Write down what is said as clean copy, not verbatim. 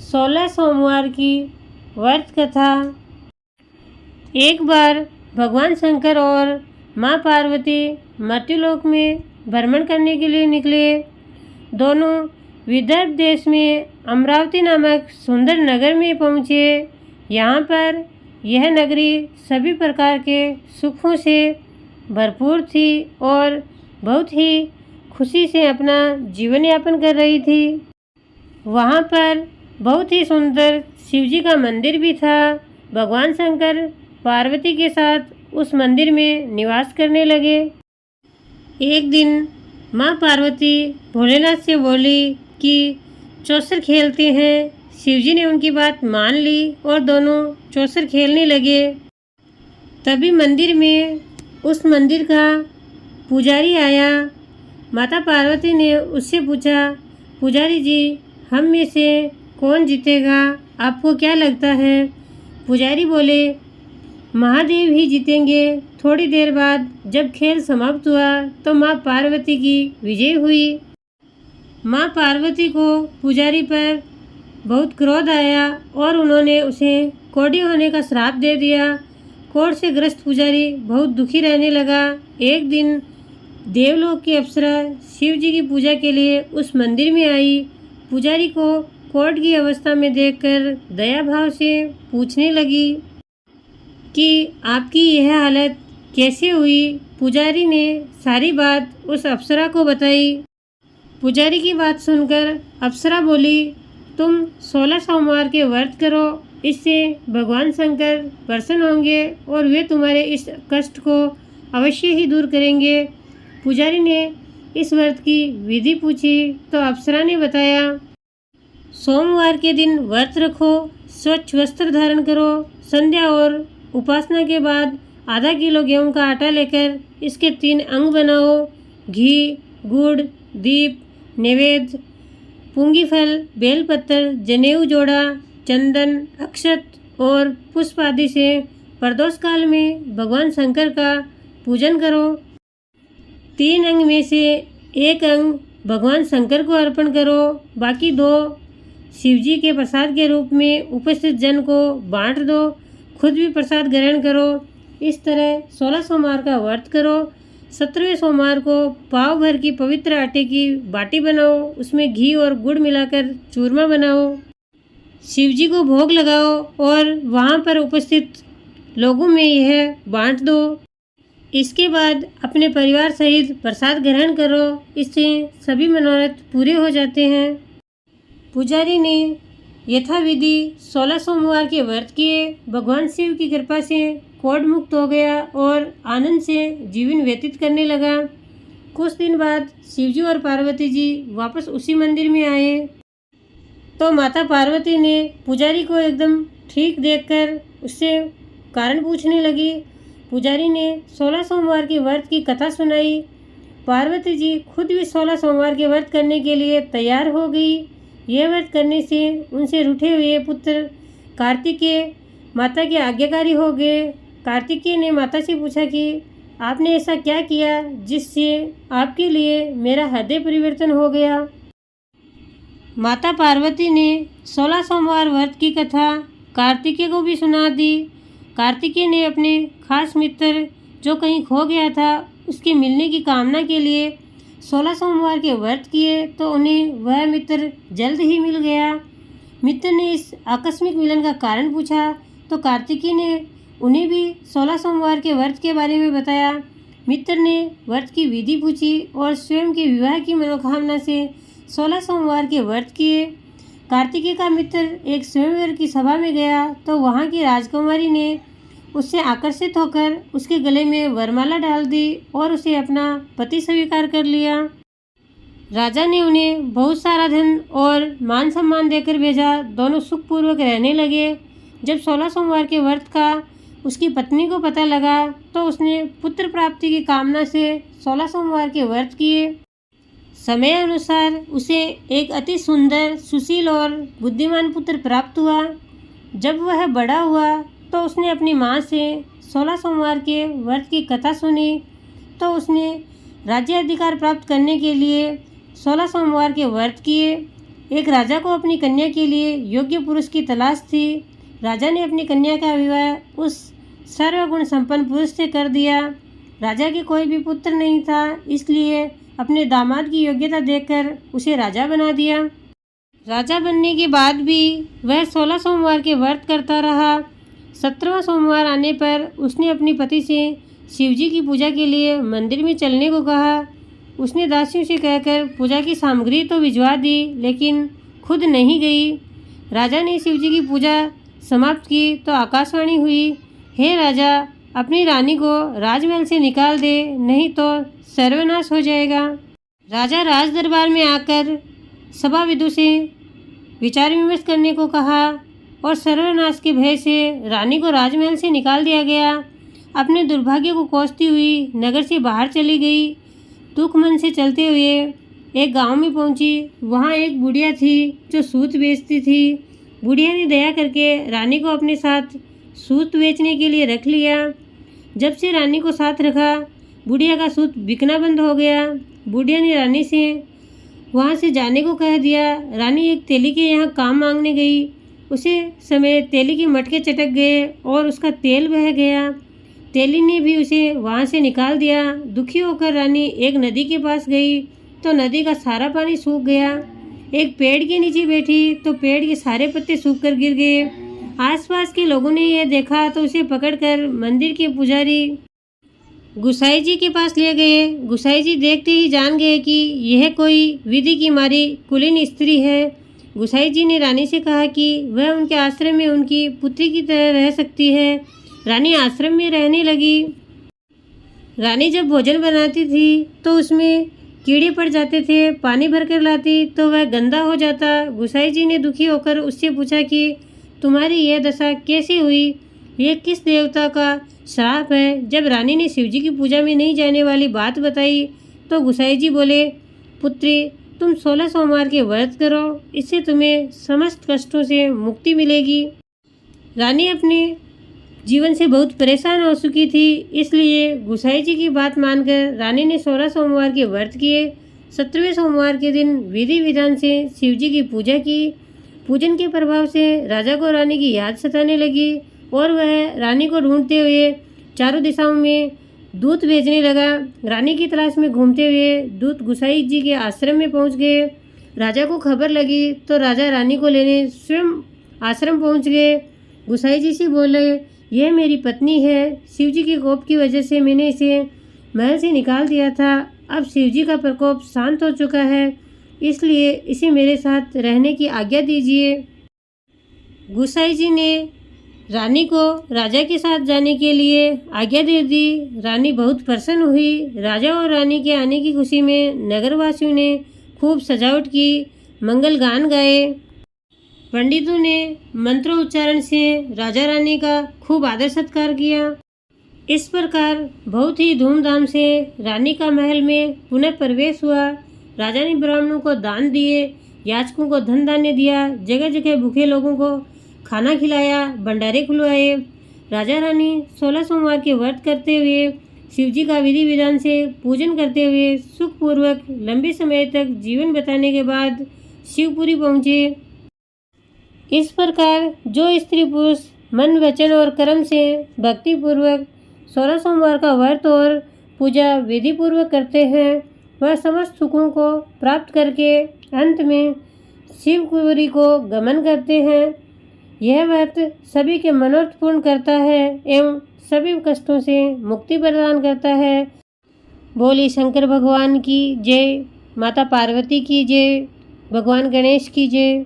16 सोमवार की व्रत कथा। एक बार भगवान शंकर और माँ पार्वती मर्त्युलोक में भ्रमण करने के लिए निकले। दोनों विदर्भ देश में अमरावती नामक सुंदर नगर में पहुँचे। यहाँ पर यह नगरी सभी प्रकार के सुखों से भरपूर थी और बहुत ही खुशी से अपना जीवन यापन कर रही थी। वहाँ पर बहुत ही सुंदर शिवजी का मंदिर भी था। भगवान शंकर पार्वती के साथ उस मंदिर में निवास करने लगे। एक दिन माँ पार्वती भोलेनाथ से बोली कि चौसर खेलते हैं। शिवजी ने उनकी बात मान ली और दोनों चौसर खेलने लगे। तभी मंदिर में उस मंदिर का पुजारी आया। माता पार्वती ने उससे पूछा, पुजारी जी, हम में से कौन जीतेगा? आपको क्या लगता है? पुजारी बोले, महादेव ही जीतेंगे। थोड़ी देर बाद जब खेल समाप्त हुआ तो माँ पार्वती की विजय हुई। माँ पार्वती को पुजारी पर बहुत क्रोध आया और उन्होंने उसे कोढ़ी होने का श्राप दे दिया। कोढ़ से ग्रस्त पुजारी बहुत दुखी रहने लगा। एक दिन देवलोक की अप्सरा शिव जी की पूजा के लिए उस मंदिर में आई। पुजारी को कोढ़ की अवस्था में देखकर दया भाव से पूछने लगी कि आपकी यह हालत कैसे हुई? पुजारी ने सारी बात उस अप्सरा को बताई। पुजारी की बात सुनकर अप्सरा बोली, तुम 16 सोमवार के व्रत करो, इससे भगवान शंकर प्रसन्न होंगे और वे तुम्हारे इस कष्ट को अवश्य ही दूर करेंगे। पुजारी ने इस व्रत की विधि पूछी तो अप्सरा ने बताया, सोमवार के दिन व्रत रखो, स्वच्छ वस्त्र धारण करो, संध्या और उपासना के बाद आधा किलो गेहूं का आटा लेकर इसके 3 अंग बनाओ। घी, गुड़, दीप, नैवेद्य, पूंगी फल, बेलपत्र, जनेऊ जोड़ा, चंदन, अक्षत और पुष्प आदि से प्रदोष काल में भगवान शंकर का पूजन करो। 3 अंग में से 1 अंग भगवान शंकर को अर्पण करो, बाकी 2 शिवजी के प्रसाद के रूप में उपस्थित जन को बांट दो। खुद भी प्रसाद ग्रहण करो। इस तरह 16 सोमवार का व्रत करो। 17वें सोमवार को पाव भर की पवित्र आटे की बाटी बनाओ, उसमें घी और गुड़ मिलाकर चूरमा बनाओ, शिवजी को भोग लगाओ और वहाँ पर उपस्थित लोगों में यह बांट दो। इसके बाद अपने परिवार सहित प्रसाद ग्रहण करो। इससे सभी मनोरथ पूरे हो जाते हैं। पुजारी ने यथाविधि 16 सोमवार के व्रत किए। भगवान शिव की कृपा से कोढ़ मुक्त हो गया और आनंद से जीवन व्यतीत करने लगा। कुछ दिन बाद शिवजी और पार्वती जी वापस उसी मंदिर में आए तो माता पार्वती ने पुजारी को एकदम ठीक देखकर उससे कारण पूछने लगी। पुजारी ने 16 सोमवार के व्रत की कथा सुनाई। पार्वती जी खुद भी 16 सोमवार के व्रत करने के लिए तैयार हो गई। यह व्रत करने से उनसे रूठे हुए पुत्र कार्तिकेय माता के आज्ञाकारी हो गए। कार्तिकेय ने माता से पूछा कि आपने ऐसा क्या किया जिससे आपके लिए मेरा हृदय परिवर्तन हो गया? माता पार्वती ने 16 सोमवार व्रत की कथा कार्तिकेय को भी सुना दी। कार्तिकेय ने अपने खास मित्र जो कहीं खो गया था उसके मिलने की कामना के लिए 16 सोमवार के व्रत किए तो उन्हें वह मित्र जल्द ही मिल गया। मित्र ने इस आकस्मिक मिलन का कारण पूछा तो कार्तिकेय ने उन्हें भी 16 सोमवार के व्रत के बारे में बताया। मित्र ने व्रत की विधि पूछी और स्वयं के विवाह की मनोकामना से 16 सोमवार के व्रत किए। कार्तिकेय का मित्र एक स्वयंवर की सभा में गया तो वहाँ की राजकुमारी ने उससे आकर्षित होकर उसके गले में वरमाला डाल दी और उसे अपना पति स्वीकार कर लिया। राजा ने उन्हें बहुत सारा धन और मान सम्मान देकर भेजा। दोनों सुखपूर्वक रहने लगे। जब 16 सोमवार के व्रत का उसकी पत्नी को पता लगा तो उसने पुत्र प्राप्ति की कामना से 16 सोमवार के व्रत किए। समय अनुसार उसे एक अति सुंदर, सुशील और बुद्धिमान पुत्र प्राप्त हुआ। जब वह बड़ा हुआ तो उसने अपनी माँ से 16 सोमवार के व्रत की कथा सुनी तो उसने राज्य अधिकार प्राप्त करने के लिए 16 सोमवार के व्रत किए। एक राजा को अपनी कन्या के लिए योग्य पुरुष की तलाश थी। राजा ने अपनी कन्या का विवाह उस सर्वगुण संपन्न पुरुष से कर दिया। राजा के कोई भी पुत्र नहीं था, इसलिए अपने दामाद की योग्यता देखकर उसे राजा बना दिया। राजा बनने के बाद भी वह 16 सोमवार के व्रत करता रहा। 17वां सोमवार आने पर उसने अपनी पति से शिवजी की पूजा के लिए मंदिर में चलने को कहा। उसने दासियों से कहकर पूजा की सामग्री तो भिजवा दी, लेकिन खुद नहीं गई। राजा ने शिवजी की पूजा समाप्त की तो आकाशवाणी हुई, हे राजा, अपनी रानी को राजमहल से निकाल दे, नहीं तो सर्वनाश हो जाएगा। राजा राज दरबार में आकर सभाविदों से विचार विमर्श करने को कहा और सर्वनाश के भय से रानी को राजमहल से निकाल दिया गया। अपने दुर्भाग्य को कोसती हुई नगर से बाहर चली गई। दुख मन से चलते हुए एक गांव में पहुंची। वहां एक बुढ़िया थी जो सूत बेचती थी। बुढ़िया ने दया करके रानी को अपने साथ सूत बेचने के लिए रख लिया। जब से रानी को साथ रखा, बुढ़िया का सूत बिकना बंद हो गया। बुढ़िया ने रानी से वहाँ से जाने को कह दिया। रानी एक तेली के यहाँ काम मांगने गई। उसे समय तेली के मटके चटक गए और उसका तेल बह गया। तेली ने भी उसे वहाँ से निकाल दिया। दुखी होकर रानी एक नदी के पास गई तो नदी का सारा पानी सूख गया। एक पेड़ के नीचे बैठी तो पेड़ के सारे पत्ते सूख कर गिर गए। आसपास के लोगों ने यह देखा तो उसे पकड़कर मंदिर के पुजारी गुसाई जी के पास ले गए। गुसाई जी देखते ही जान गए कि यह कोई विधि की मारी कुलीन स्त्री है। गुसाई जी ने रानी से कहा कि वह उनके आश्रम में उनकी पुत्री की तरह रह सकती है। रानी आश्रम में रहने लगी। रानी जब भोजन बनाती थी तो उसमें कीड़े पड़ जाते थे। पानी भरकर लाती तो वह गंदा हो जाता। गुसाई जी ने दुखी होकर उससे पूछा कि तुम्हारी यह दशा कैसे हुई? यह किस देवता का श्राप है? जब रानी ने शिवजी की पूजा में नहीं जाने वाली बात बताई तो गुसाई जी बोले, पुत्री, तुम 16 सोमवार के व्रत करो, इससे तुम्हें समस्त कष्टों से मुक्ति मिलेगी। रानी अपने जीवन से बहुत परेशान हो चुकी थी, इसलिए गुसाई जी की बात मानकर रानी ने 16 सोमवार के व्रत किए। 17वें सोमवार के दिन विधि विधान से शिवजी की पूजा की। पूजन के प्रभाव से राजा को रानी की याद सताने लगी और वह रानी को ढूंढते हुए चारों दिशाओं में दूत भेजने लगा। रानी की तलाश में घूमते हुए दूत गुसाई जी के आश्रम में पहुंच गए। राजा को खबर लगी तो राजा रानी को लेने स्वयं आश्रम पहुंच गए। गुसाई जी से बोले, यह मेरी पत्नी है। शिवजी के कोप की वजह से मैंने इसे महल से निकाल दिया था। अब शिवजी का प्रकोप शांत हो चुका है, इसलिए इसे मेरे साथ रहने की आज्ञा दीजिए। गुसाई जी ने रानी को राजा के साथ जाने के लिए आज्ञा दे दी। रानी बहुत प्रसन्न हुई। राजा और रानी के आने की खुशी में नगरवासियों ने खूब सजावट की, मंगल गान गाए। पंडितों ने मंत्रोच्चारण से राजा रानी का खूब आदर सत्कार किया। इस प्रकार बहुत ही धूमधाम से रानी का महल में पुनः प्रवेश हुआ। राजा ने ब्राह्मणों को दान दिए, याचकों को धन धान्य दिया, जगह जगह भूखे लोगों को खाना खिलाया, भंडारे खुलवाए। राजा रानी 16 सोमवार के व्रत करते हुए शिवजी का विधि विधान से पूजन करते हुए सुखपूर्वक लंबे समय तक जीवन बिताने के बाद शिवपुरी पहुँचे। इस प्रकार जो स्त्री पुरुष मन, वचन और कर्म से भक्तिपूर्वक 16 सोमवार का व्रत और पूजा विधि पूर्वक करते हैं, वह समस्त सुखों को प्राप्त करके अंत में शिवपुरी को गमन करते हैं। यह व्रत सभी के मनोरथ पूर्ण करता है एवं सभी कष्टों से मुक्ति प्रदान करता है। बोली शंकर भगवान की जय, माता पार्वती की जय, भगवान गणेश की जय।